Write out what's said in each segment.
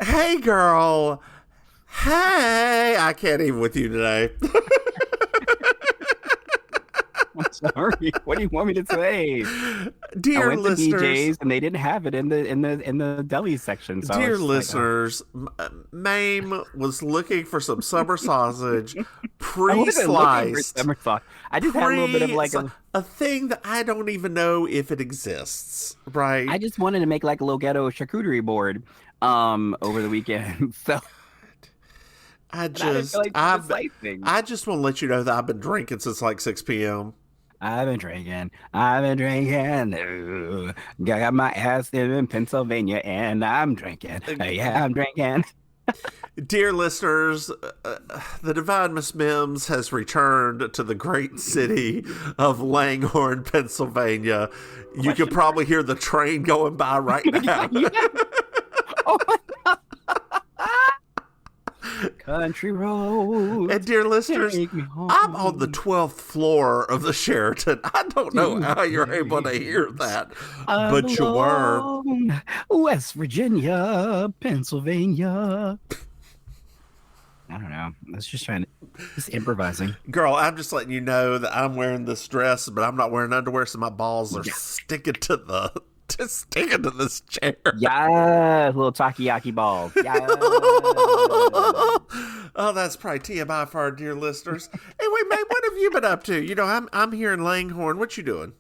Hey, girl. Hey, I can't even with you today. I'm sorry. What do you want me to say? I Dear went to listeners, BJ's and they didn't have it in the deli section, so I dear was just like, oh. listeners, Maim was looking for some summer sausage, I wasn't looking for pre-sliced, summer sauce. I just had a little bit of like a. a thing that I don't even know if it exists, right? I just wanted to make like a little ghetto charcuterie board, over the weekend. So I and I didn't just, feel like doing the I've, slice thing. I just want to let you know that I've been drinking since like 6 p.m. I've been drinking. I've been drinking. Ooh, got my ass in Pennsylvania, and I'm drinking. Yeah, I'm drinking. Dear listeners, the Divine Miss Mims has returned to the great city of Langhorne, Pennsylvania. You can probably hear the train going by right now. Yeah. Oh my country road. And dear listeners, Take me home. I'm on the 12th floor of the Sheraton. I don't know how you're able to hear that, but you were. Alone, West Virginia, Pennsylvania. I don't know. I was just improvising. Girl, I'm just letting you know that I'm wearing this dress, but I'm not wearing underwear, so my balls are sticking to this chair. Yeah, little takoyaki balls. Yeah. Oh, that's probably TMI for our dear listeners. Anyway, man, what have you been up to? You know, I'm here in Langhorne. What you doing?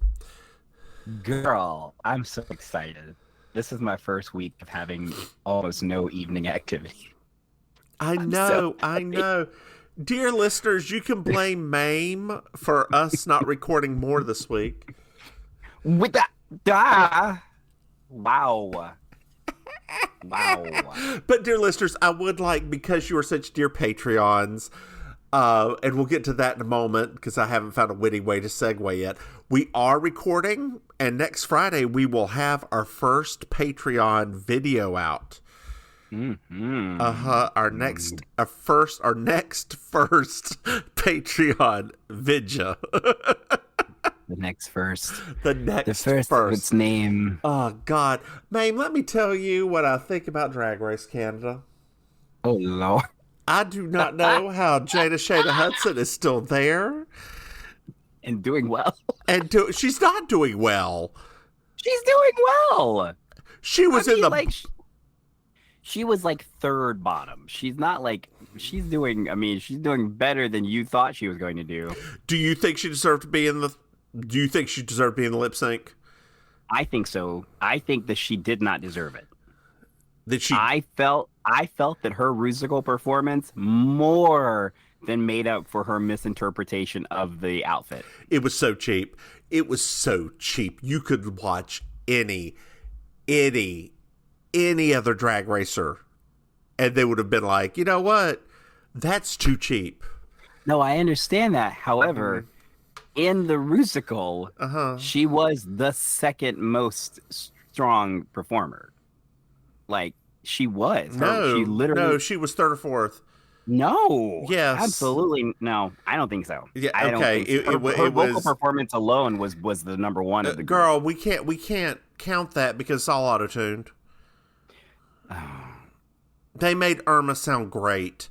Girl, I'm so excited. This is my first week of having almost no evening activity. I know. Dear listeners, you can blame Maim for us not recording more this week. With that, wow. But dear listeners, I would like, because you are such dear Patreons, and we'll get to that in a moment because I haven't found a witty way to segue yet. We are recording, and next Friday we will have our first Patreon video out. Mm-hmm. Our next first Patreon vidya. The next first. The first of its name. Oh, God. Maim, let me tell you what I think about Drag Race Canada. Oh, Lord. I do not know how Jada Shada Hudson is still there. And doing well. She's not doing well. She's doing well. She was she was like third bottom. She's not like, she's doing better than you thought she was going to do. Do you think she deserved to be in the lip sync? I think so. I think that she did not deserve it. That she I felt that her musical performance more than made up for her misinterpretation of the outfit. It was so cheap. You could watch any other drag racer and they would have been like, you know what? That's too cheap. No, I understand that. However, in the musical, she was the second most strong performer. Like, she was. She was third or fourth. No. Yes. Absolutely no. I don't think so. Yeah. I Okay. Don't think so. Her vocal performance alone was the number one of the group. Girl, we can't count that because it's all auto-tuned. They made Irma sound great.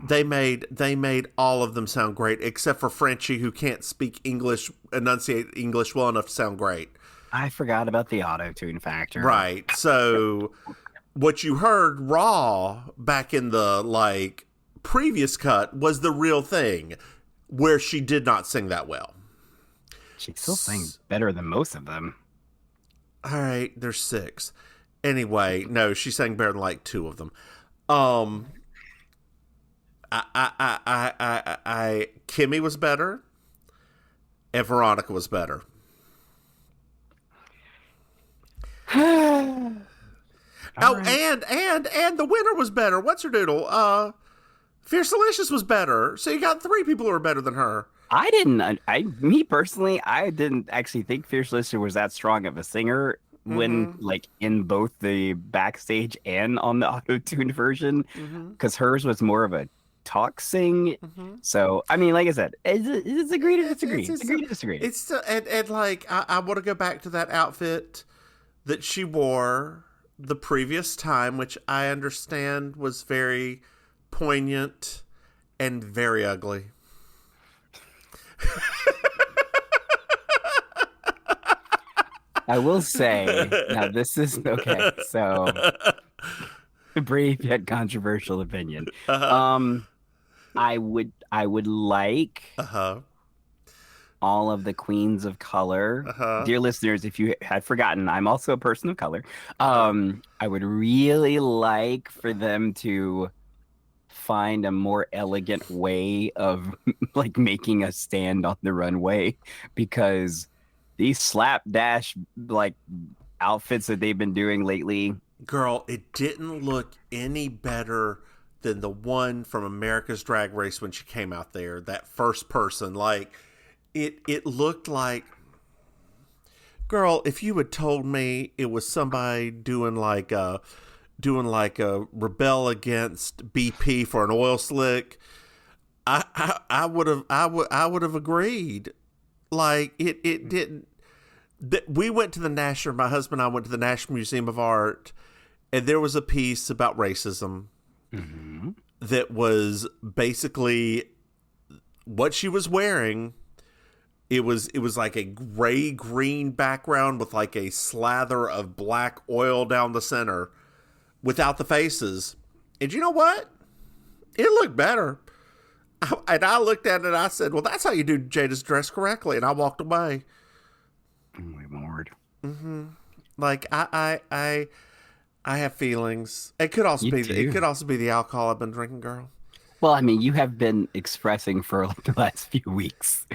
They made all of them sound great, except for Frenchie, who can't speak English, enunciate English well enough to sound great. I forgot about the auto-tune factor. Right. So what you heard raw back in the previous cut was the real thing, where she did not sing that well. She still sang better than most of them. All right, there's 6. Anyway, no, she sang better than like 2 of them. Kimmy was better, and Veronica was better. And the winner was better. What's her doodle? Fierce Delicious was better. So you got 3 people who are better than her. Me personally, I didn't actually think Fierce Delicious was that strong of a singer when in both the backstage and on the auto-tuned version, because hers was more of a talk sing. So I mean, like I said, it's agree to disagree. It's agree to disagree. It's still, and I want to go back to that outfit that she wore the previous time, which I understand was very poignant and very ugly. I will say, now this is, okay, so, brief yet controversial opinion. I would like all of the queens of color. Dear listeners, if you had forgotten, I'm also a person of color. I would really like for them to find a more elegant way of like making a stand on the runway, because these slapdash like outfits that they've been doing lately, girl, it didn't look any better than the one from America's Drag Race when she came out there, that first person. Like it looked like, girl, if you had told me it was somebody doing like a rebel against BP for an oil slick, I would have agreed. Like it didn't. We went to the National. My husband and I went to the National Museum of Art, and there was a piece about racism that was basically what she was wearing. It was like a gray green background with like a slather of black oil down the center, without the faces. And you know what? It looked better. And I looked at it and I said, well, that's how you do Jada's dress correctly. And I walked away. Oh my Lord. Like I have feelings. It could also be the alcohol I've been drinking, girl. Well, I mean, you have been expressing for like the last few weeks.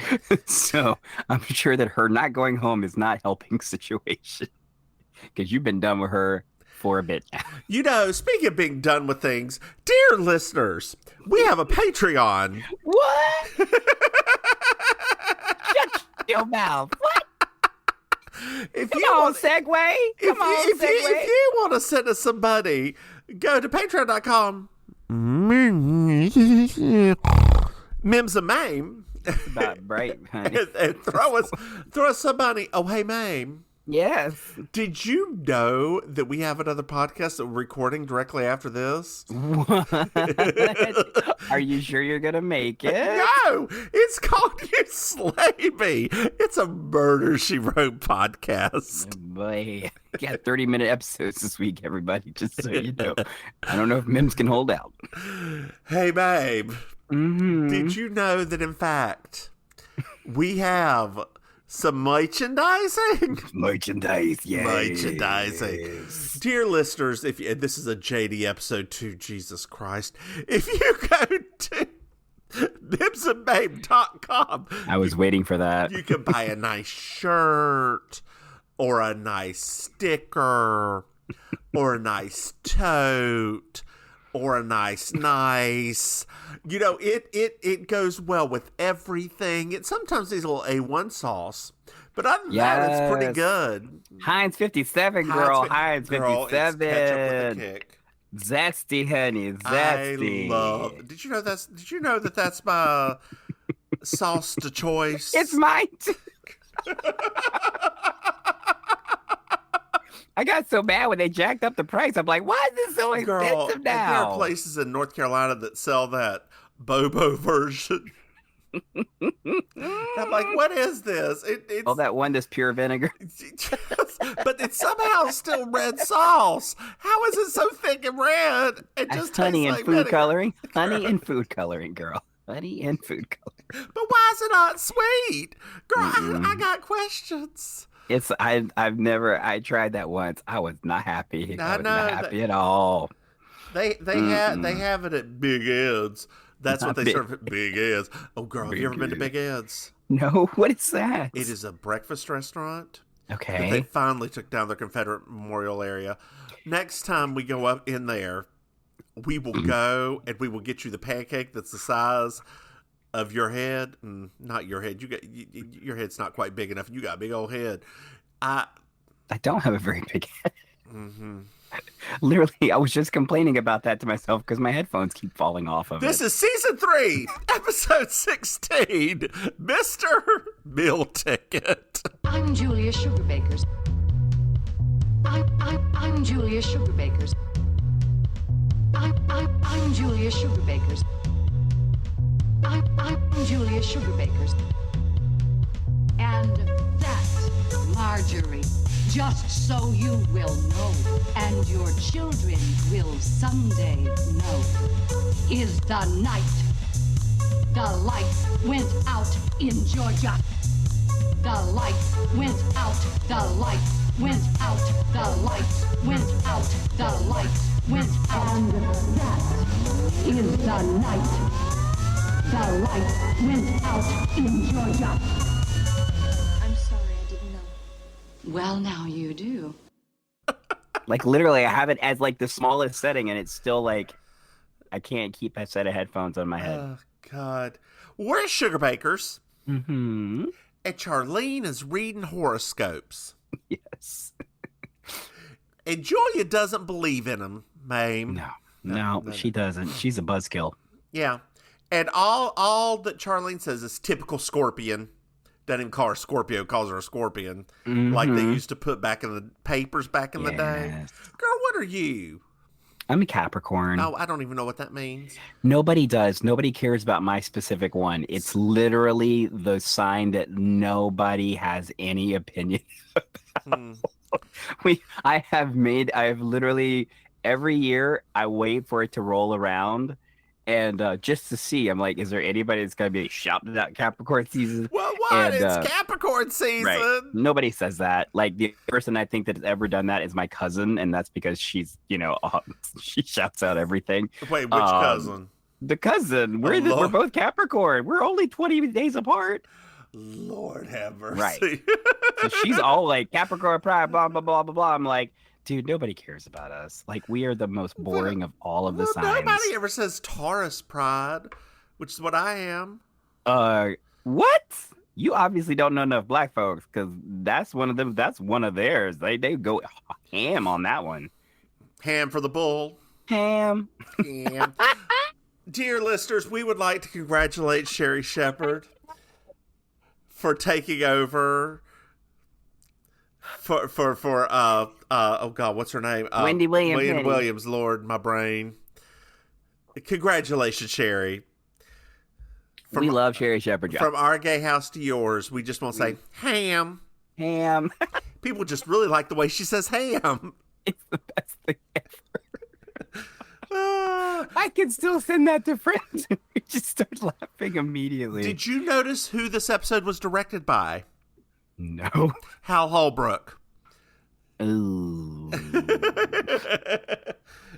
So I'm sure that her not going home is not helping situation, because you've been done with her for a bit now. You know, speaking of being done with things, dear listeners, we have a Patreon. What? Shut your mouth. What? If you want to send us some money, go to patreon.com. MrMahaffey. About right, honey. and throw us some money. Oh, hey, Maim. Yes. Did you know that we have another podcast that we're recording directly after this? What? Are you sure you're going to make it? No! It's called You Slay Me. It's a Murder, She Wrote podcast. Oh boy. Got 30-minute episodes this week, everybody, just so you know. I don't know if Mims can hold out. Hey, babe. Did you know that, in fact, we have some merchandising? Merchandising. Dear listeners, this is a JD episode too, Jesus Christ. If you go to MrMahaffey.com, I was waiting for that. You can buy a nice shirt or a nice sticker or a nice tote or a nice. You know, it goes well with everything. It sometimes needs a little A1 sauce, but other than that, it's pretty good. Heinz 57, girl. Heinz 57. It's ketchup with a kick. Zesty, honey. Zesty. Did you know that that's my sauce to choice? It's mine too. I got so mad when they jacked up the price. I'm like, why is this so expensive now? There are places in North Carolina that sell that Bobo version. I'm like, what is this? It's that one that's pure vinegar. But it's somehow still red sauce. How is it so thick and red? It just honey and like food vinegar. Honey and food coloring, girl. Honey and food coloring. But why is it not sweet? Girl, I got questions. I tried that once. I was not happy. I was not happy at all. They have it at Big Ed's. That's what they serve at Big Ed's. Oh, girl, have you ever been to Big Ed's? No, what is that? It is a breakfast restaurant. Okay. They finally took down the Confederate Memorial area. Next time we go up in there, we will go and we will get you the pancake that's the size of your head. Not your head. Your head's not quite big enough. You got a big old head. I don't have a very big head. Literally, I was just complaining about that to myself because my headphones keep falling off of This is season 3, episode 16, Mr. Meal Ticket. I'm Julia Sugarbaker's. I'm Julia Sugarbakers. I'm Julia Sugarbakers. I'm Julia Sugarbakers. And that, Marjorie, just so you will know, and your children will someday know, is the night the lights went out in Georgia. The lights went out, the lights went out, the lights went out, the lights went out. And that is the night the lights went out in Georgia. I'm sorry, I didn't know. Well, now you do. Like, literally, I have it as, like, the smallest setting, and it's still, like, I can't keep a set of headphones on my head. Oh, God. We're Sugarbakers. Mm-hmm. And Charlene is reading horoscopes. Yes. And Julia doesn't believe in them, Maim. No, she doesn't. She's a buzzkill. Yeah. And all that Charlene says is typical Scorpion. Doesn't even call her Scorpio, calls her a Scorpion. Mm-hmm. Like they used to put back in the papers back in the day. Girl, what are you? I'm a Capricorn. Oh, I don't even know what that means. Nobody does. Nobody cares about my specific one. It's literally the sign that nobody has any opinion about. I have literally, every year, I wait for it to roll around. And just to see, I'm like, is there anybody that's going to be shouting out Capricorn season? Well, what? And, it's Capricorn season. Right. Nobody says that. Like, the person I think that has ever done that is my cousin, and that's because she's, she shouts out everything. Wait, which cousin? The cousin. We're both Capricorn. We're only 20 days apart. Lord have mercy. Right. So she's all like, Capricorn pride, blah, blah, blah, blah, blah. I'm like, dude, nobody cares about us. Like, we are the most boring of all of the signs. Nobody ever says Taurus pride, which is what I am. What? You obviously don't know enough black folks, because that's one of them. That's one of theirs. They go ham on that one. Ham for the bull. Ham. Ham. Dear listeners, we would like to congratulate Sherry Shepherd for taking over for oh God, what's her name? Wendy Williams. Wendy Williams, Lord, my brain. Congratulations, Sherry. We love Sherry Shepherd. From our gay house to yours, we just want to say ham. Ham. People just really like the way she says ham. It's the best thing ever. I can still send that to friends. We just start laughing immediately. Did you notice who this episode was directed by? No. Hal Holbrook. Ooh.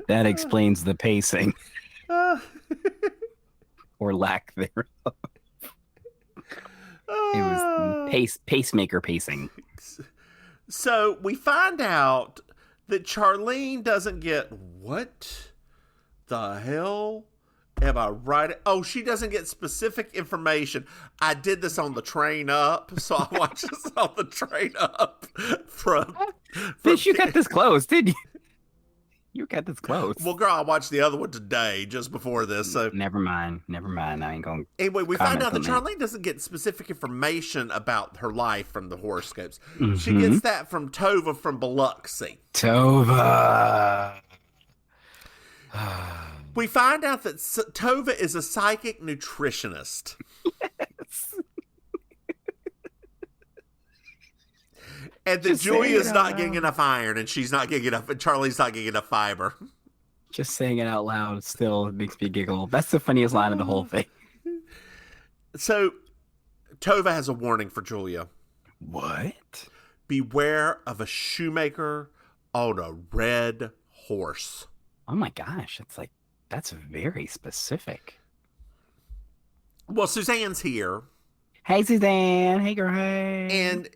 That explains the pacing. Or lack thereof. It was pacemaker pacing. So we find out that Charlene doesn't get what the hell am I writing? Oh, she doesn't get specific information. I did this on the train up, so I watched this on the train up from Bitch, you got this close, didn't you? You got this close. Well, girl, I watched the other one today, just before this. So never mind. I ain't gonna. Anyway, we find out that Charlene doesn't get specific information about her life from the horoscopes. Mm-hmm. She gets that from Tova from Biloxi. Tova. We find out that Tova is a psychic nutritionist. Yes. And that Julia's not getting enough iron, and she's not getting enough, and Charlie's not getting enough fiber. Just saying it out loud still makes me giggle. That's the funniest line of the whole thing. So, Tova has a warning for Julia. What? Beware of a shoemaker on a red horse. Oh my gosh, that's very specific. Well, Suzanne's here. Hey, Suzanne. Hey, girl. Hey. And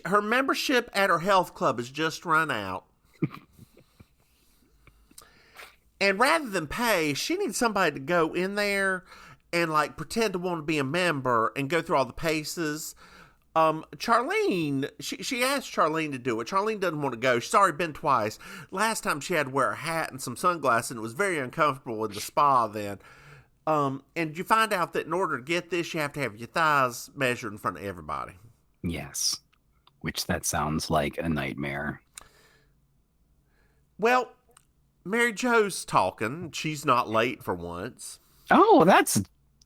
her membership at her health club has just run out. And rather than pay, she needs somebody to go in there and pretend to want to be a member and go through all the paces. Charlene, she asked Charlene to do it. Charlene doesn't want to go. She's already been twice. Last time she had to wear a hat and some sunglasses, and it was very uncomfortable in the spa then. And you find out that in order to get this, you have to have your thighs measured in front of everybody. Yes. Which that sounds like a nightmare. Well, Maryjo's talking. She's not late for once. Oh, that's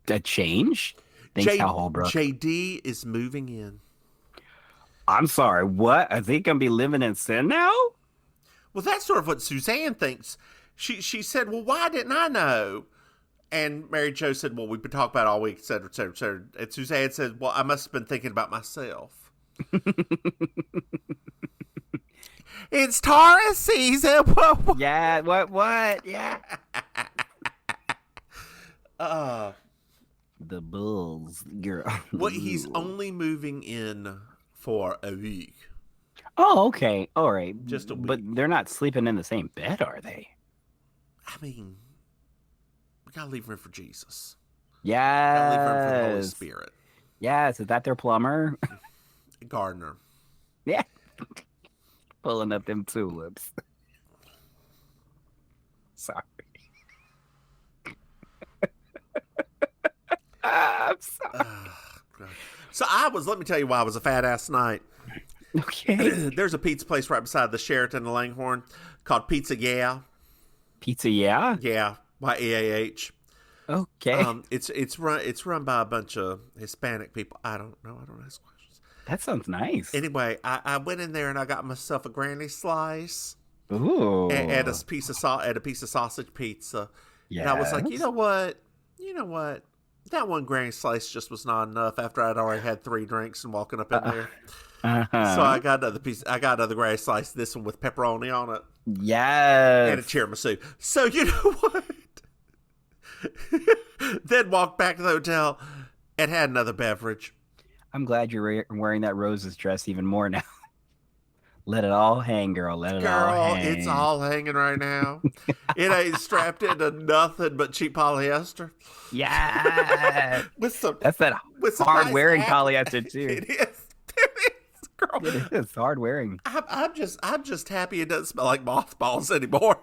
a change. Thanks, Hal Holbrook. JD is moving in. I'm sorry, what? Are they going to be living in sin now? Well, that's sort of what Suzanne thinks. She said, well, why didn't I know? And Maryjo said, well, we've been talking about it all week, et cetera, et cetera, et cetera. And Suzanne said, well, I must have been thinking about myself. It's Taurus season. Yeah, what? Yeah. The Bulls, girl. Well, he's only moving in for a week. Oh, okay. All right. Just a week. But they're not sleeping in the same bed, are they? I mean, we gotta leave room for Jesus. Yes. Gotta leave room for the Holy Spirit. Yes. Is that their plumber? Gardener. Yeah. Pulling up them tulips. Sorry. I'm sorry. So let me tell you why I was a fat ass tonight. Okay. There's a pizza place right beside the Sheraton in Langhorne called Pizza Yeah. Pizza, yeah? Yeah, YEAH. Okay. It's run by a bunch of Hispanic people. I don't know. I don't ask questions. That sounds nice. Anyway, I went in there and I got myself a granny slice. Ooh. And a piece of sausage pizza. Yes. And I was like, you know what? That one granny slice just was not enough after I'd already had 3 drinks and walking up in there. Uh-huh. So I got another piece. I got another granny slice. This one with pepperoni on it. Yes. And a tiramisu. So you know what? Then walked back to the hotel and had another beverage. I'm glad you're wearing that Rose's dress even more now. Let it all hang, girl. Let it all hang. It's all hanging right now. It ain't strapped into nothing but cheap polyester. Yeah. That's that hard wearing polyester too. It is, girl. It is hard wearing. I'm just happy it doesn't smell like mothballs anymore.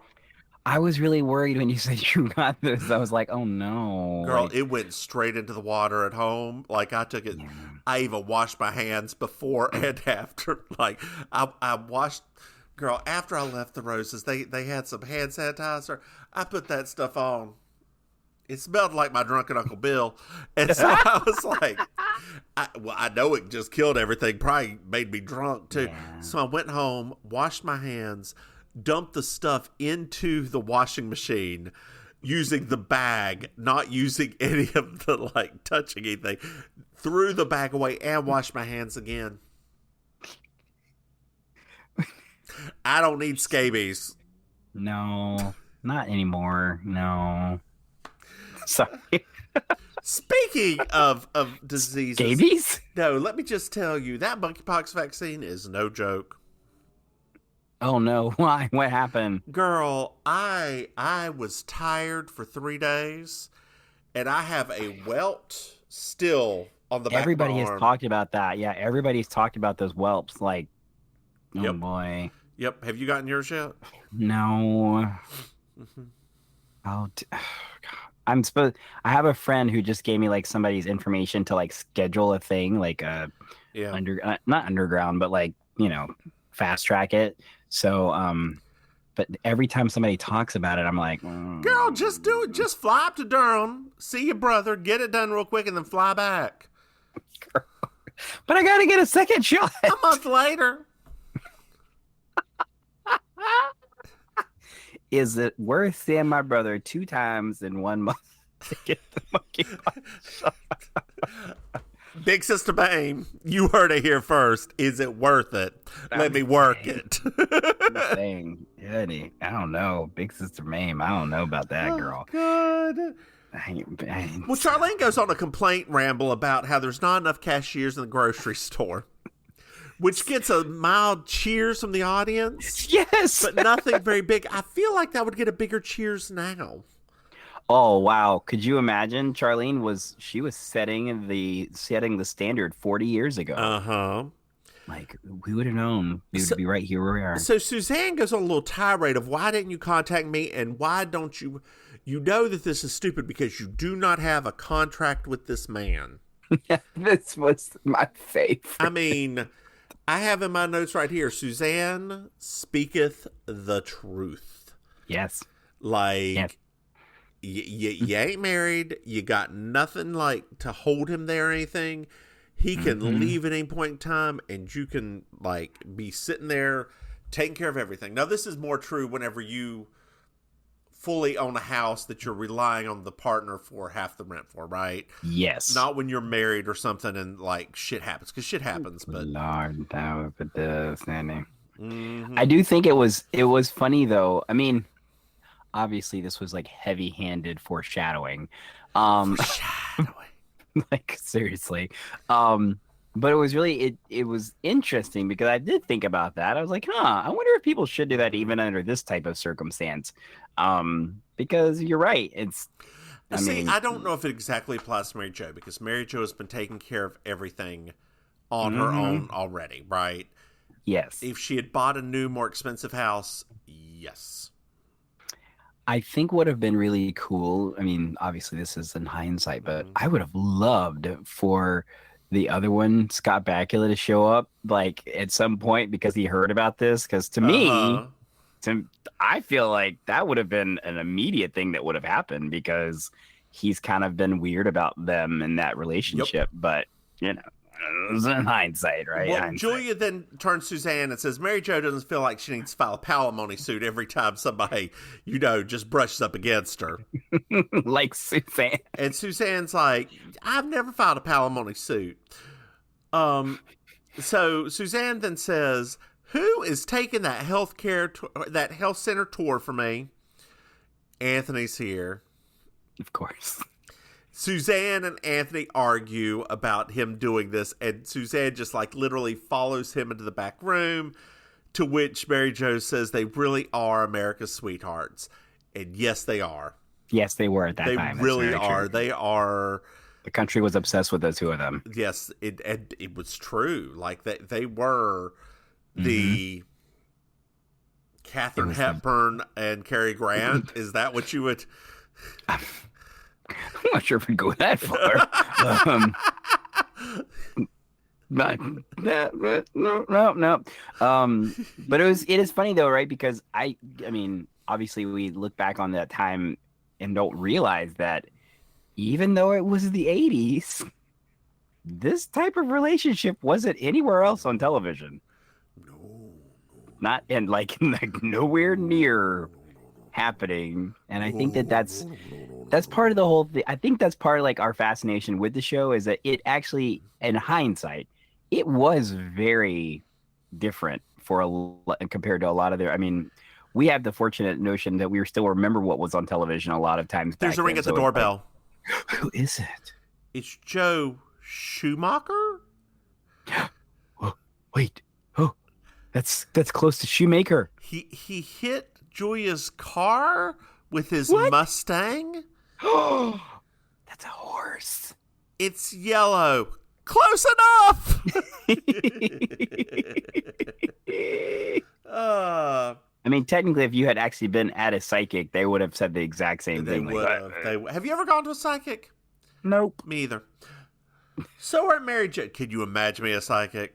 I was really worried when you said you got this. I was like, oh no. Girl, it went straight into the water at home. Like I took it. Yeah. I even washed my hands before and after. Like I washed, girl, after I left the Roses, they had some hand sanitizer. I put that stuff on. It smelled like my drunken Uncle Bill. And so I was like, I know it just killed everything. Probably made me drunk too. Yeah. So I went home, washed my hands, dumped the stuff into the washing machine using the bag, not using any of the touching anything. Threw the bag away and washed my hands again. I don't need scabies. No, not anymore. No. Sorry. Speaking of diseases. Scabies? No, let me just tell you, that monkeypox vaccine is no joke. Oh no, why? What happened? Girl, I was tired for 3 days, and I have a welt still on the back Everybody of my has arm. talked about that. Yeah, everybody's talked about those whelps. Like, oh Yep. boy. Yep. Have you gotten yours yet? No. Mm-hmm. Oh, God. I have a friend who just gave me somebody's information to schedule a thing, not underground, but fast track it. So, but every time somebody talks about it, I'm like, girl, just do it. Just fly up to Durham, see your brother, get it done real quick, and then fly back. Girl. But I gotta get a second shot. A month later. Is it worth seeing my brother 2 times in 1 month to get the monkeypox shot? Big Sister Maim, you heard it here first. Is it worth it? Let me work it. Dang, Eddie, I don't know. Big Sister Maim, I don't know about that, girl. God. Well, Charlene goes on a complaint ramble about how there's not enough cashiers in the grocery store, which gets a mild cheers from the audience. Yes. But nothing very big. I feel like that would get a bigger cheers now. Oh wow! Could you imagine? Charlene was setting the standard 40 years ago. We would have known we would be right here where we are. So Suzanne goes on a little tirade of why didn't you contact me and why don't you? You know that this is stupid because you do not have a contract with this man. This was my favorite. I mean, I have in my notes right here, Suzanne speaketh the truth. Yes. Like, you ain't married. You got nothing, like, to hold him there or anything. He can leave at any point in time, and you can, like, be sitting there taking care of everything. Now, this is more true whenever you fully own a house that you're relying on the partner for half the rent for, right? Yes. Not when you're married or something and, like, shit happens. Because shit happens, but... Lord, that would put the standing. I do think it was funny, though. I mean, obviously, this was, like, heavy-handed foreshadowing. Foreshadowing. Like, seriously. But it was really, it was interesting because I did think about that. I was like, I wonder if people should do that even under this type of circumstance. Because you're right. I don't know if it exactly applies to Maryjo, because Maryjo has been taking care of everything on her own already, right? Yes. If she had bought a new, more expensive house, yes. I think would have been really cool. I mean, obviously this is in hindsight, but I would have loved for the other one, Scott Bakula, to show up like at some point because he heard about this. Because to me, I feel like that would have been an immediate thing that would have happened because he's kind of been weird about them in that relationship. Yep. But you know, it was in hindsight, right? Well, Julia then turns to Suzanne and says, Maryjo doesn't feel like she needs to file a palimony suit every time somebody, just brushes up against her. Like Suzanne. And Suzanne's like, I've never filed a palimony suit. So Suzanne then says, who is taking that that health center tour for me? Anthony's here. Of course. Suzanne and Anthony argue about him doing this, and Suzanne just like literally follows him into the back room, to which Maryjo says they really are America's sweethearts. And yes, they are. Yes, they were at that time. They really are. They are. The country was obsessed with the two of them. Yes, it was true. Like they were the Katharine Hepburn and Cary Grant. Is that what you would? I'm not sure if we'd go that far. No. But it is funny though, right? Because I mean, obviously we look back on that time and don't realize that even though it was the 80s, this type of relationship wasn't anywhere else on television. No. Not and like nowhere near happening. And I think that's part of the whole thing. I think that's part of like our fascination with the show is that it actually, in hindsight, it was very different compared to a lot of their. I mean, we have the fortunate notion that we still remember what was on television a lot of times. There's a ring at the doorbell. Who is it? It's Joe Schumacher. Wait. Oh, that's close to Shoemaker. He hit Julia's car with his Mustang. Oh, that's a horse. It's yellow. Close enough. I mean, technically, if you had actually been at a psychic, they would have said the exact same thing. Have you ever gone to a psychic? Nope. Me either. So we're at Maryjo. Can you imagine me a psychic?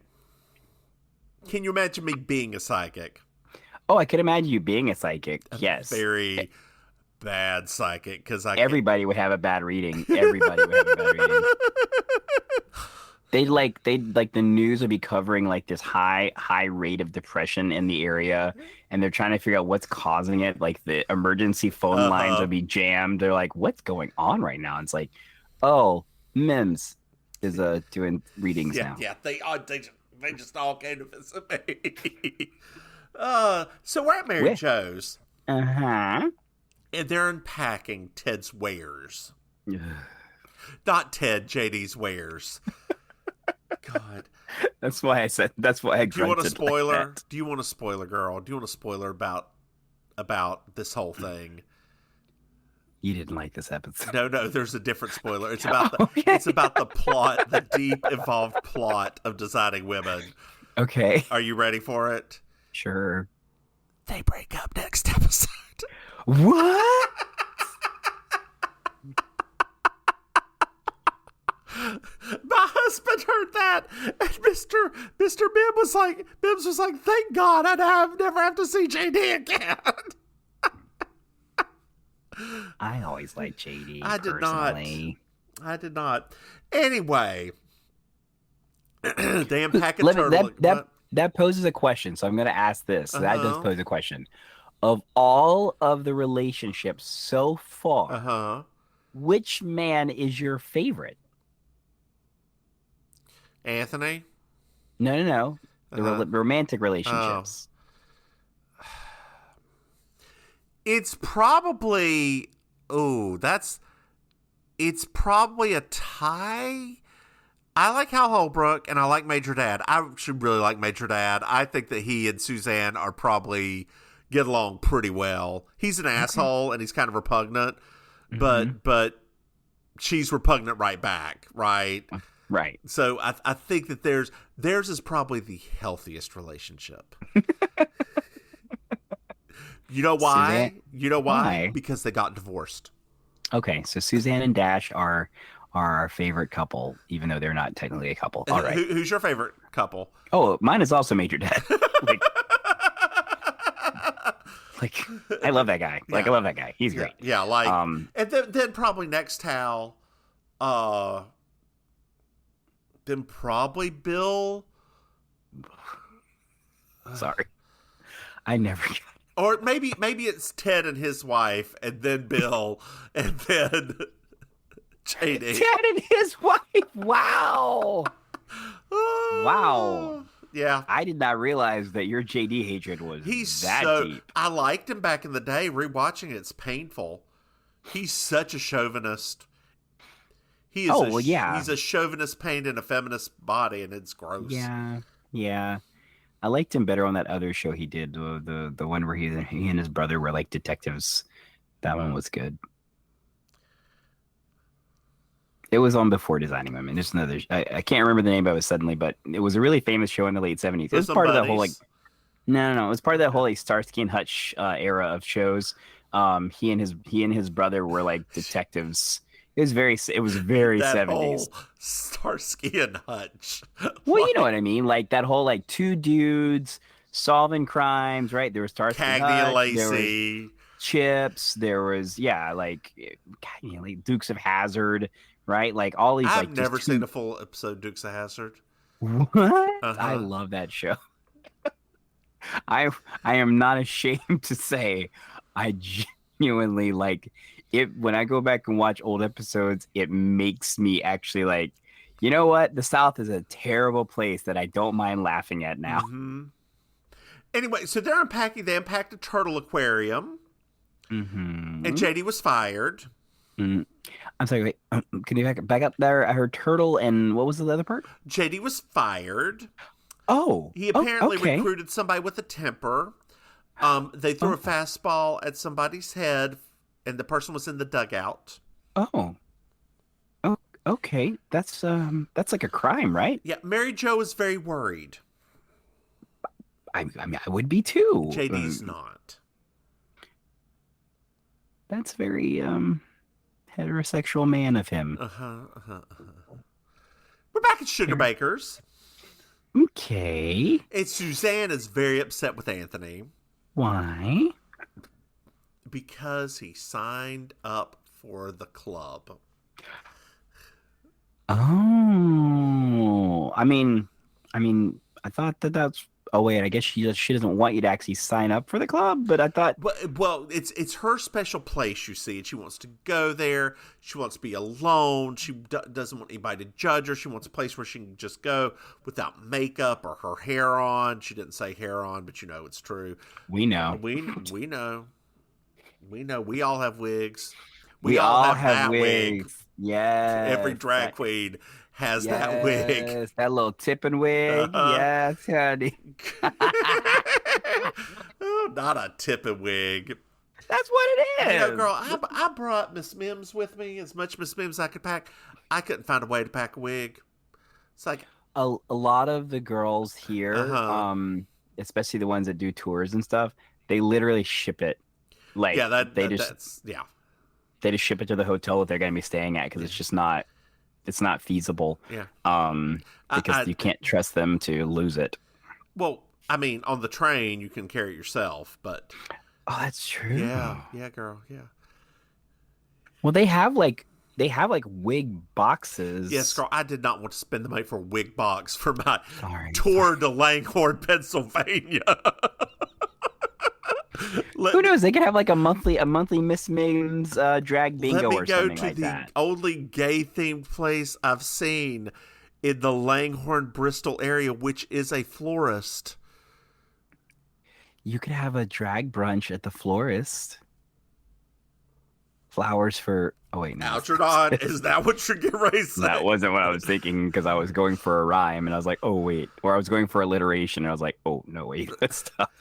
Can you imagine me being a psychic? Oh, I could imagine you being a psychic. Yes. Very bad psychic, because everybody would have a bad reading. Everybody would have a bad reading. They'd like the news would be covering like this high rate of depression in the area, and they're trying to figure out what's causing it. Like the emergency phone lines would be jammed. They're like, "What's going on right now?" And it's like, "Oh, Mims is doing readings now." Yeah, they just all came to visit me. So we're at Maryjo's. And they're unpacking Ted's wares. Not Ted, JD's wares. God. That's why I said. That's why I. Do you want a spoiler? Like Do you want a spoiler, girl? Do you want a spoiler about this whole thing? You didn't like this episode. No. There's a different spoiler. It's about it's about the plot, the deep, involved plot of Designing Women. Okay. Are you ready for it? Sure. They break up next episode. What? My husband heard that. that. And Mr. Mims was like, thank God I never have to see JD again. I always liked JD. I did personally. not. I did not. Anyway, damn pack of turtle. That poses a question, so I'm going to ask this. That does pose a question. Of all of the relationships so far, which man is your favorite? Anthony? No. The romantic relationships. It's probably it's probably a tie. I like Hal Holbrook and I like Major Dad. I should really like Major Dad. I think that he and Suzanne are probably get along pretty well. He's an asshole and he's kind of repugnant, but she's repugnant right back, right? Right. So I think that theirs is probably the healthiest relationship. You know why? Why? Because they got divorced. Okay, so Suzanne and Dash are our favorite couple, even though they're not technically a couple. All right. Who's your favorite couple? Oh, mine is also Major Dad. Like, I love that guy. Like, I love that guy. He's great. Yeah, like, and then probably next Hal, then probably Bill. Sorry, I never. Or maybe it's Ted and his wife, and then Bill, and then JD. Ted and his wife. Wow. Wow. Yeah. I did not realize that your JD hatred was that deep. I liked him back in the day. Rewatching it's painful. He's such a chauvinist. He is he's a chauvinist painted in a feminist body, and it's gross. Yeah. I liked him better on that other show he did, the one where he and his brother were like detectives. That one was good. It was on before Designing Women. There's another. I can't remember the name of it suddenly, but it was a really famous show in the late 70s. It was part of that whole No. It was part of that whole Starsky and Hutch era of shows. He and his brother were like detectives. It was very that 70s. Whole Starsky and Hutch. Well, you know what I mean. Like that whole like two dudes solving crimes, right? There was Starsky and Hutch. Cagney and Lacey. Chips. There was Dukes of Hazzard, right? Like all these. I've never seen a full episode of Dukes of Hazzard. What? I love that show. I am not ashamed to say I genuinely like it. When I go back and watch old episodes, it makes me actually like, you know what? The South is a terrible place that I don't mind laughing at now. Mm-hmm. Anyway, so they unpacked a turtle aquarium, and JD was fired. I'm sorry, wait, can you back up there? I heard turtle, and what was the other part? JD was fired. Oh, he apparently recruited somebody with a temper. They threw a fastball at somebody's head, and the person was in the dugout. Oh, okay. That's like a crime, right? Yeah, Maryjo is very worried. I mean, I would be too. JD's not. That's very heterosexual man of him. We're back at Sugar Bakers. Okay. And Suzanne is very upset with Anthony. Why? Because he signed up for the club. Oh, I mean, I thought that's. Oh wait, I guess she doesn't want you to actually sign up for the club, but I thought. Well, it's her special place, you see, and she wants to go there. She wants to be alone. She doesn't want anybody to judge her. She wants a place where she can just go without makeup or her hair on. She didn't say hair on, but you know it's true. We know. We know. We know. We all have wigs. We all have that wigs. Wig. Yes. Every drag queen has that wig. That little tipping wig. Yes, honey. Oh, not a tipping wig. That's what it is. You know, girl, I brought Miss Mims with me, as much Miss Mims I could pack. I couldn't find a way to pack a wig. It's like a lot of the girls here, especially the ones that do tours and stuff, they literally ship it. Like they just ship it to the hotel that they're going to be staying at because it's just not. it's not feasible. Yeah. Because you can't trust them to lose it. Well, I mean, on the train you can carry it yourself, but oh, that's true. Yeah, girl, yeah. Well, they have like wig boxes. Yes, girl, I did not want to spend the money for a wig box for my tour to Langhorne, Pennsylvania. Who knows? They could have like a monthly Miss Mims drag bingo or something like that. Let me go to the only gay-themed place I've seen in the Langhorne, Bristol area, which is a florist. You could have a drag brunch at the florist. Flowers for... Oh, wait, no. Algernon, is that what you're getting ready to say? That wasn't what I was thinking, because I was going for a rhyme, and I was like, oh, wait. Or I was going for alliteration, and I was like, oh, no, wait, let's stop.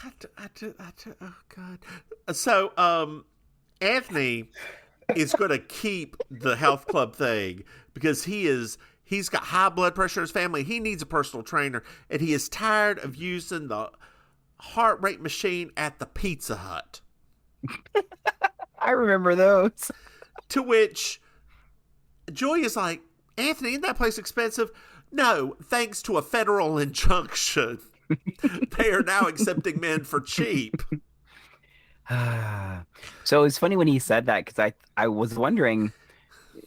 Oh, God. So, Anthony is going to keep the health club thing because he's got high blood pressure in his family. He needs a personal trainer, and he is tired of using the heart rate machine at the Pizza Hut. I remember those. To which Julia's like, Anthony, isn't that place expensive? No, thanks to a federal injunction. They are now accepting men for cheap. So it's funny when he said that, because I was wondering,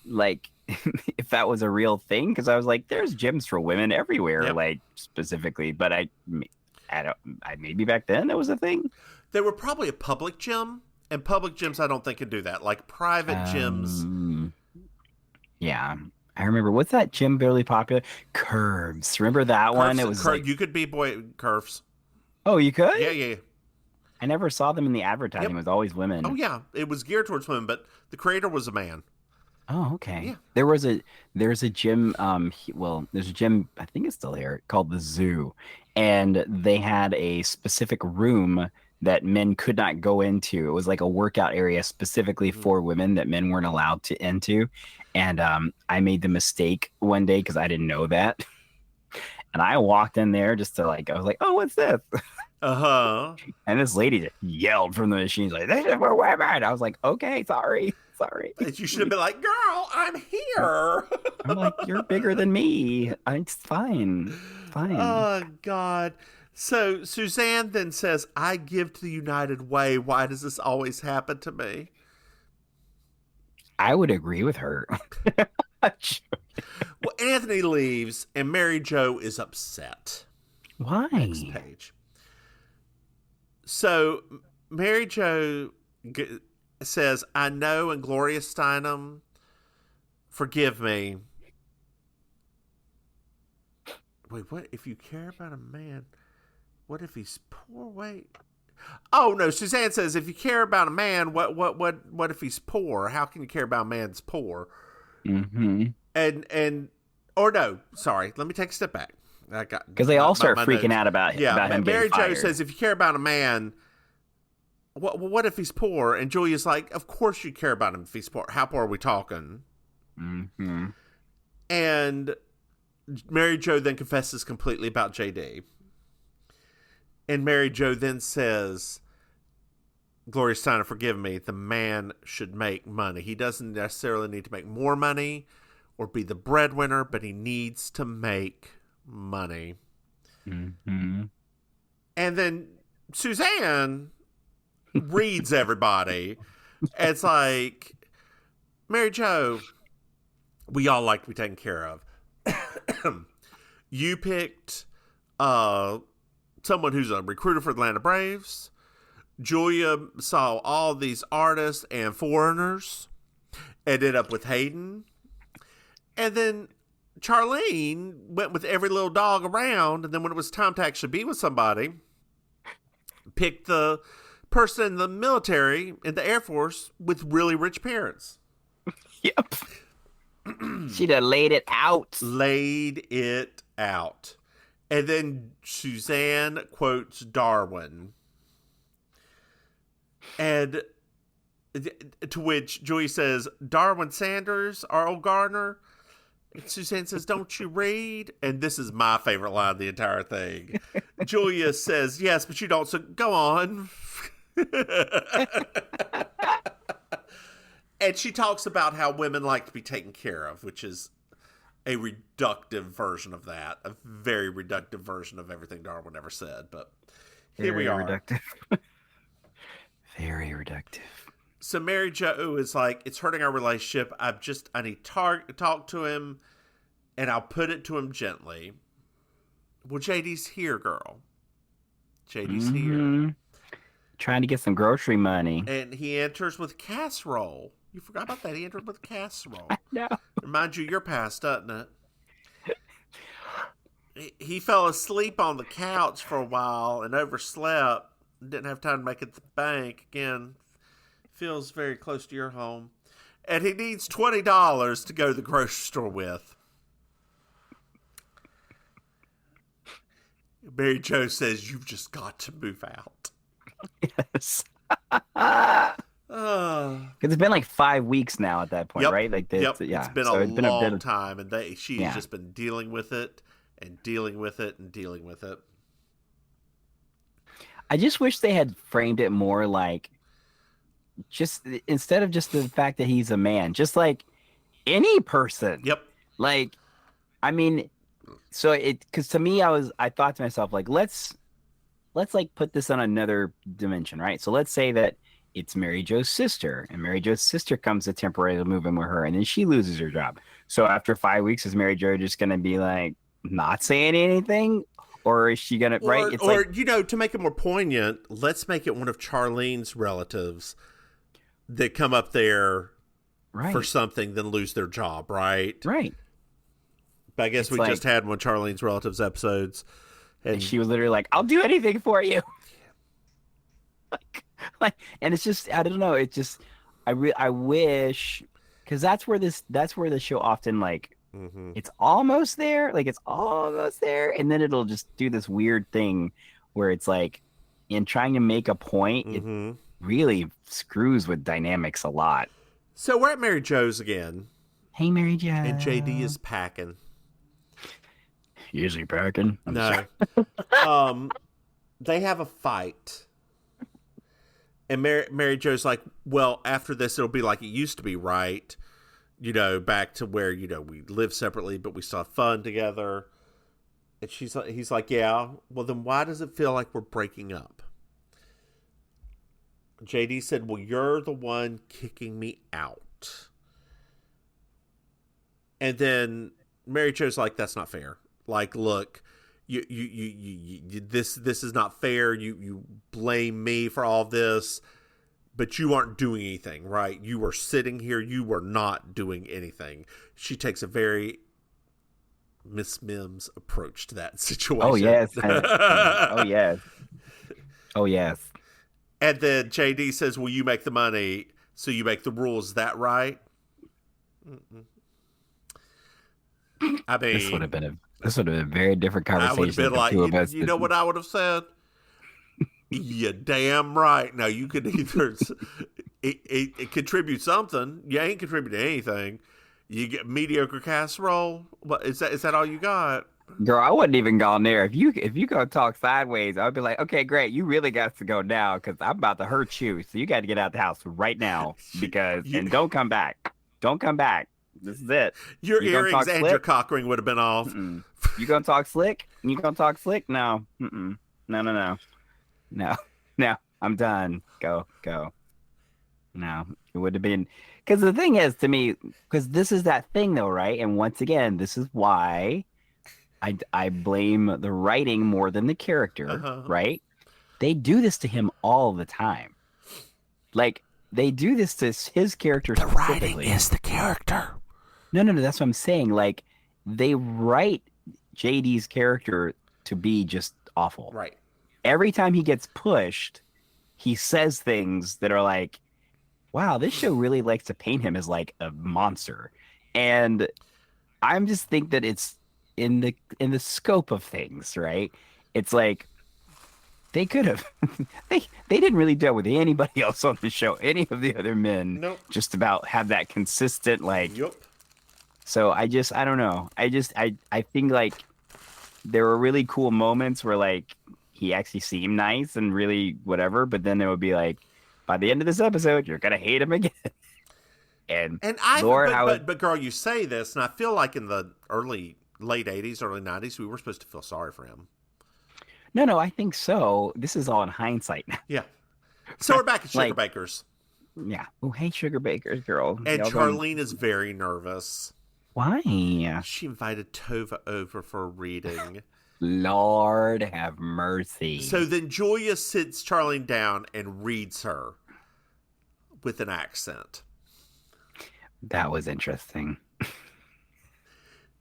like, if that was a real thing, because I was like, there's gyms for women everywhere, yep. Like, specifically, but I maybe back then that was a thing. They were probably a public gym, and public gyms I don't think can do that. Like private gyms. Yeah. I remember, what's that gym really popular? Curves. Remember that one? It was like... You could be boy Curves. Oh, you could? Yeah. I never saw them in the advertising. Yep. It was always women. Oh, yeah. It was geared towards women, but the creator was a man. Oh, okay. Yeah. There's a gym, there's a gym, I think it's still there, called the Zoo. And they had a specific room that men could not go into. It was like a workout area specifically for women that men weren't allowed to into. And I made the mistake one day because I didn't know that. And I walked in there just to I was like, oh, what's this? Uh-huh. And this lady just yelled from the machine, like, this is for women. I was like, okay, sorry. You should have been like, girl, I'm here. I'm like, you're bigger than me. It's fine. Oh, God. So Suzanne then says, I give to the United Way. Why does this always happen to me? I would agree with her. Well, Anthony leaves, and Maryjo is upset. Why? Next page. So Maryjo says, I know, and Gloria Steinem, forgive me. Wait, what? If you care about a man, what if he's poor? Wait. Oh, no, Suzanne says, if you care about a man, what if he's poor? How can you care about a man that's poor? Mm-hmm. Or no, sorry, let me take a step back. Because they all start freaking out about him. Yeah, about Maryjo says, if you care about a man, what if he's poor? And Julia's like, of course you care about him if he's poor. How poor are we talking? Mm-hmm. And Maryjo then confesses completely about JD. And Maryjo then says, Gloria Steinem, forgive me, the man should make money. He doesn't necessarily need to make more money or be the breadwinner, but he needs to make money. Mm-hmm. And then Suzanne reads everybody. It's like, Maryjo, we all like to be taken care of. You picked someone who's a recruiter for Atlanta Braves. Julia saw all these artists and foreigners, ended up with Hayden. And then Charlene went with every little dog around, and then when it was time to actually be with somebody, picked the person in the military, in the Air Force, with really rich parents. Yep. She'd have laid it out. And then Suzanne quotes Darwin. And to which Julia says, Darwin Sanders, R.O. Gardner. And Suzanne says, don't you read? And this is my favorite line of the entire thing. Julia says, yes, but you don't, so go on. And she talks about how women like to be taken care of, which is a reductive version of that. A very reductive version of everything Darwin ever said. But here we are. Reductive. Very reductive. So Maryjo is like, it's hurting our relationship. I need to talk to him, and I'll put it to him gently. Well, JD's here, girl. JD's here. Trying to get some grocery money. And he enters with casserole. You forgot about that. He entered with casserole. No. Reminds you of your past, doesn't it? He fell asleep on the couch for a while and overslept. Didn't have time to make it to the bank. Again, feels very close to your home. And he needs $20 to go to the grocery store with. Maryjo says, you've just got to move out. Yes. Because it's been like 5 weeks now at that point, right? Like, yeah. It's been a long time, and she's yeah. just been dealing with it and dealing with it and dealing with it. I just wish they had framed it more like, just instead of just the fact that he's a man, just like any person. Yep. Like, I mean, so because to me, I thought to myself, like, let's like put this on another dimension, right? So let's say that it's Maryjo's sister, and Maryjo's sister comes to temporarily move in with her, and then she loses her job. So after 5 weeks, is Maryjo just going to be like not saying anything? Or is she going to, right? It's or you know, to make it more poignant, let's make it one of Charlene's relatives that come up there for something, then lose their job, right? Right. But I guess we just had one of Charlene's relatives episodes. And she was literally like, I'll do anything for you. like, and it's just, I don't know. It's just, I wish, because that's where the show often like, it's almost there. Like, it's almost there. And then it'll just do this weird thing where it's like, in trying to make a point, it really screws with dynamics a lot. So we're at Maryjo's again. Hey, Maryjo. And JD is packing. Is he packing? No. They have a fight. And Maryjo's like, well, after this, it'll be like it used to be, right? You know, back to where, you know, we live separately, but we still have fun together. And he's like, yeah, well, then why does it feel like we're breaking up? JD said, well, you're the one kicking me out. And then Maryjo's like, that's not fair. Like, look, you this is not fair. You blame me for all this, but you aren't doing anything, right? You were sitting here. You were not doing anything. She takes a very Miss Mims approach to that situation. Oh, yes. Oh, yes. Oh, yes. And then JD says, well, you make the money, so you make the rules. Is that right? I mean, this would have been a very different conversation. I would have been like, you know what I would have said? You damn right. Now, you could either it contribute something. You ain't contributing anything. You get mediocre casserole. What is that all you got? Girl, I wouldn't even gone there. If you go talk sideways, I'd be like, okay, great. You really got to go now because I'm about to hurt you. So you got to get out the house right now and don't come back. Don't come back. This is it. Your earrings and your cock ring would have been off. You gonna talk slick? You gonna talk slick? No. No. I'm done. Go. No, it would have been, because the thing is, to me, because this is that thing though, right? And once again, this is why I blame the writing more than the character, right? They do this to him all the time. Like, they do this to his character. The writing is the character. No, that's what I'm saying. Like, they write JD's character to be just awful. Right. Every time he gets pushed, he says things that are like, wow, this show really likes to paint him as like a monster. And I'm just think that it's in the scope of things, right? It's like they could have they didn't really deal with anybody else on the show, any of the other men. Nope. Just about have that consistent like. Yep. So I don't know. I think like there were really cool moments where like he actually seemed nice and really whatever, but then it would be like, by the end of this episode, you're gonna hate him again. And I, Lord, but girl, you say this, and I feel like in the late 80s, early 90s, we were supposed to feel sorry for him. No, I think so. This is all in hindsight now. Yeah. So we're back at Sugar Bakers. Yeah. Oh, hey, Sugar Bakers, girl. And Charlene is very nervous. Why? She invited Tova over for a reading. Lord have mercy. So then Julia sits Charlene down and reads her with an accent. That was interesting.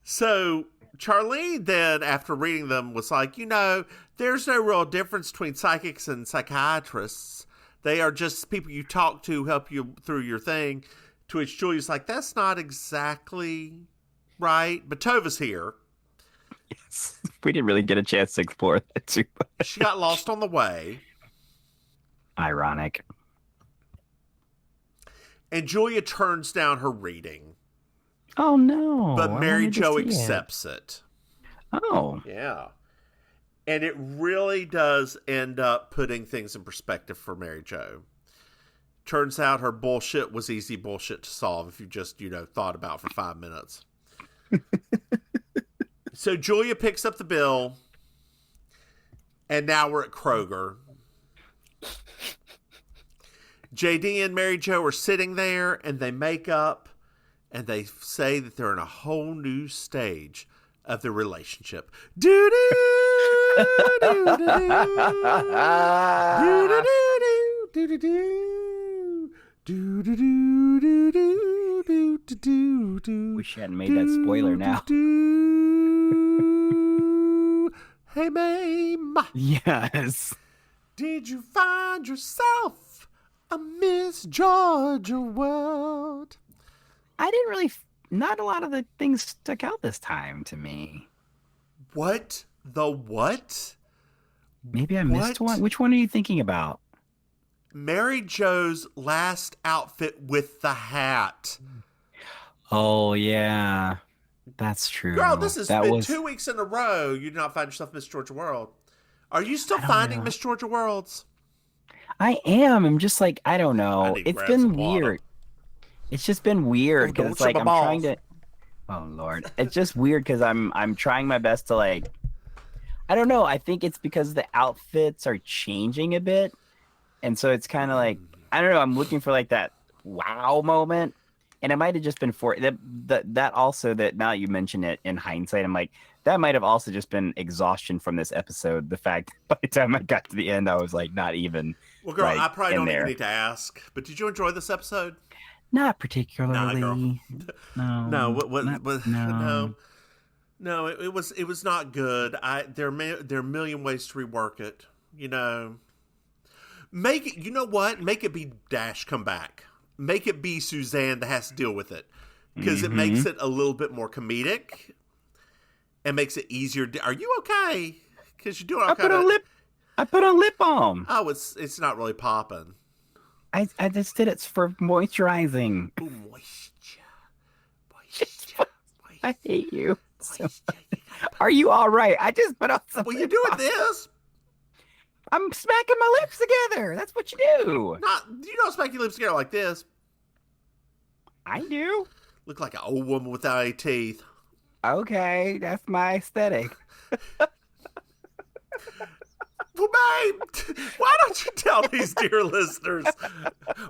So Charlene then, after reading them, was like, there's no real difference between psychics and psychiatrists. They are just people you talk to, help you through your thing. To which Julia's like, that's not exactly right. But Tova's here. Yes. We didn't really get a chance to explore that too much. She got lost on the way. Ironic. And Julia turns down her reading. Oh, no. But Maryjo accepts it. Oh. Yeah. And it really does end up putting things in perspective for Maryjo. Turns out her bullshit was easy bullshit to solve if you just, thought about for 5 minutes. So Julia picks up the bill. And now we're at Kroger. JD and Maryjo are sitting there, and they make up, and they say that they're in a whole new stage of the relationship. Do do do do do do do do do do. Wish you hadn't made that spoiler now. Hey, Maim. Yes. Did you find yourself a Miss Georgia world? I didn't really. Not a lot of the things stuck out this time to me. What? The what? Maybe I missed one. Which one are you thinking about? Maryjo's last outfit with the hat. Oh, yeah. That's true. Girl, this has been 2 weeks in a row. You did not find yourself Miss Georgia World. Are you still finding Miss Georgia Worlds? I am. I'm just like, I don't know. It's been weird. It's just been weird because it's like I'm trying to. Oh Lord, it's just weird because I'm trying my best to like. I don't know. I think it's because the outfits are changing a bit, and so it's kind of like I don't know. I'm looking for like that wow moment, and it might have just been for that also that now you mention it in hindsight, I'm like that might have also just been exhaustion from this episode. The fact by the time I got to the end, I was like not even. Well, girl, I probably don't even need to ask, but did you enjoy this episode? Not particularly. Nah, no. No. It was not good. There are a million ways to rework it. Make it. You know what? Make it be Dash come back. Make it be Suzanne that has to deal with it because it makes it a little bit more comedic and makes it easier. Are you okay? Because you're doing all kind of. I put on lip balm. Oh, it's not really popping. I just did it for moisturizing. Ooh, moisture. I hate you. So much. Are you all right? I just put on some. Well, you're doing this. I'm smacking my lips together. That's what you do. You don't smack your lips together like this. I do. Look like an old woman without any teeth. Okay, that's my aesthetic. Well, babe, why don't you tell these dear listeners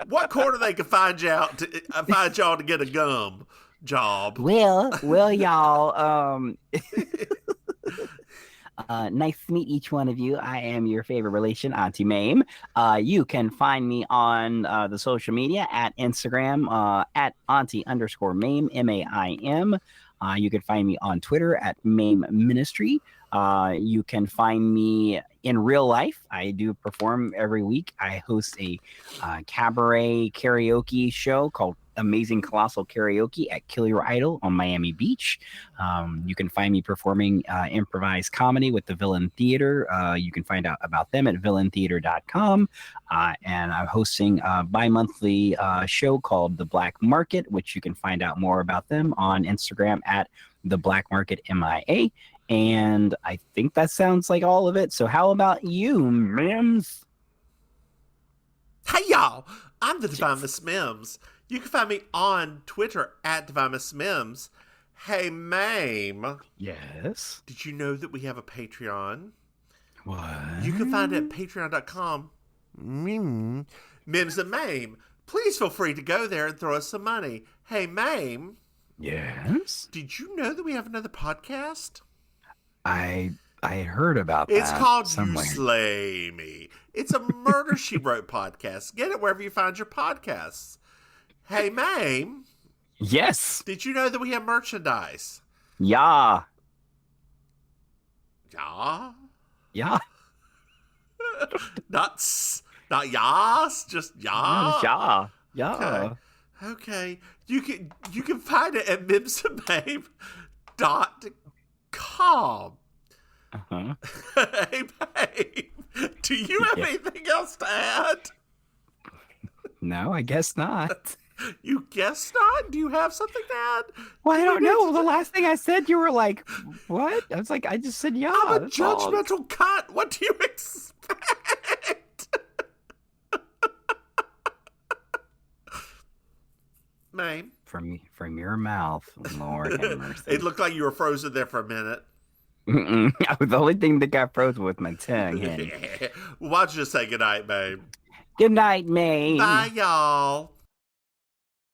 what corner they can find y'all to get a gum job? Well, y'all. Nice to meet each one of you. I am your favorite relation, Auntie Maim. You can find me on the social media at Instagram at Auntie_Maim, MAIM. You can find me on Twitter at Maim Ministry. You can find me in real life. I do perform every week. I host a cabaret karaoke show called Amazing Colossal Karaoke at Kill Your Idol on Miami Beach. You can find me performing improvised comedy with the Villain Theater. You can find out about them at villaintheater.com. And I'm hosting a bi-monthly show called The Black Market, which you can find out more about them on Instagram at The Black Market MIA. And I think that sounds like all of it. So how about you, Mims? Hey, y'all. I'm the Divine Miss Mims. You can find me on Twitter at @designingwomen. Hey, Maim. Yes. Did you know that we have a Patreon? What? You can find it at patreon.com. Mims and Maim. Please feel free to go there and throw us some money. Hey, Maim. Yes. Did you know that we have another podcast? I heard about It's that. called somewhere. You Slay Me. It's a Murder, She Wrote podcast. Get it wherever you find your podcasts. Hey, Maim. Yes. Did you know that we have merchandise? Yeah. Yeah? Yeah. Not yas, just ya. Yeah. Yeah. Okay. You can find it at mimsandmaim.com. Uh-huh. Hey, babe, do you have anything else to add? No, I guess not. You guess not? Do you have something to add? Well, I don't know. The last thing I said, you were like, what? I was like, I just said yeah. I'm a that's all. judgmental cunt. What do you expect? Maim? From your mouth, Lord have mercy. It looked like you were frozen there for a minute. The only thing that got frozen was my tongue, honey. Well, why don't you just say goodnight, babe? Good night, May. Bye, y'all.